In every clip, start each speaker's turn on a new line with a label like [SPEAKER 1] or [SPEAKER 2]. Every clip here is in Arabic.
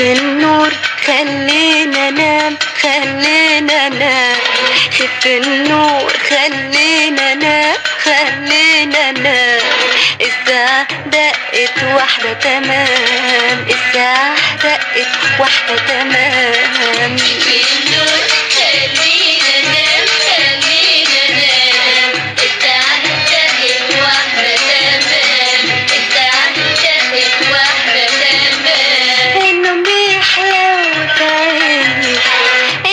[SPEAKER 1] خف النور خلينا نام، خلينا نام، خف النور خلينا نام، خلينا نام. الساعة دقت واحدة تمام، الساعة دقت واحدة تمام.
[SPEAKER 2] خف النور خلينا نام، خلينا نام، الساعة دقت واحدة تمام، الساعة دقت واحدة تمام.
[SPEAKER 1] النوم بيحلو في عيني،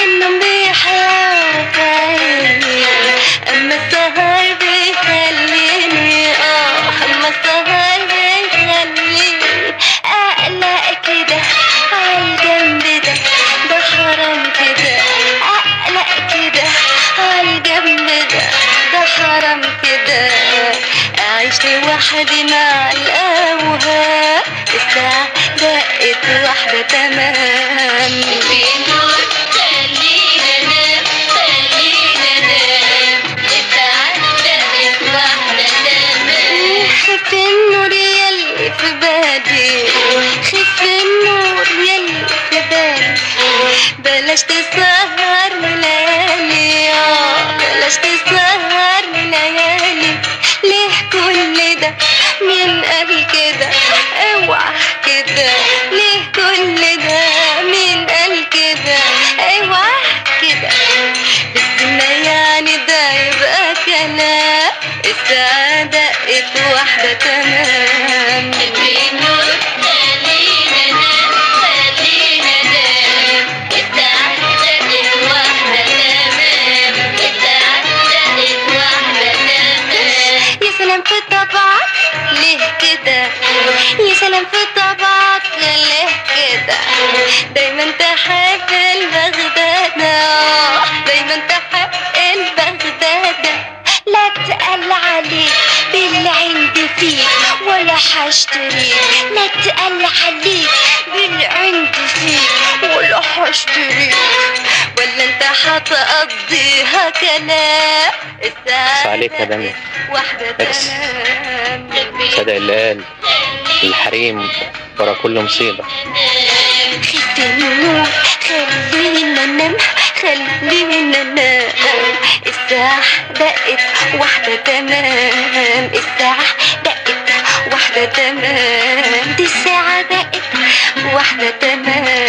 [SPEAKER 1] النوم بيحلو في عيني، أما السهر بيخليني أما السهر بيخليني أقلق كده عالجنب ده، ده حرام كده أقلق كده عالجنب ده، ده حرام كده أعيش لوحدي مع الأوهام. الساعة دقت واحدة تمام.
[SPEAKER 2] خف النور خلينا نام، خلينا نام، الساعة دقت واحدة تمام.
[SPEAKER 1] خف النور يلي في بالي، خف النور يلي في بالي، بلاش تسهر ليالي بلاش تسهر ليالي. ليه كل ده مين قال كده اوعى كده، ليه كل ده مين قال كده اوعى كده، بس ما يعني ده يبقى كلام. الساعة دقت واحدة تمام.
[SPEAKER 2] خف النور خلينا نام، خلينا نام، الساعة دقت واحدة تمام، الساعة دقت واحدة تمام.
[SPEAKER 1] يا سلام في طبعك ليه كده، يا سلام في طبعك ليه كده، دايما تحب البغدادة، دايما تحب البغدادة. لا تقل عليك بالعند فيك ولا حاشتريك، لا تقل عليك بالعند فيك ولا حاشتريك، ولا انت هتقضيها كلام. الساعة
[SPEAKER 3] عليك يا دنيا.
[SPEAKER 1] واحدة
[SPEAKER 3] بس.
[SPEAKER 1] تمام.
[SPEAKER 3] صدق اللي قال الحريم ورا كل مصيبة.
[SPEAKER 1] خف النور خلينا ننام، خلينا ننام، الساعة دقت واحدة تمام، الساعة دقت واحدة تمام، دي الساعة دقت واحدة تمام.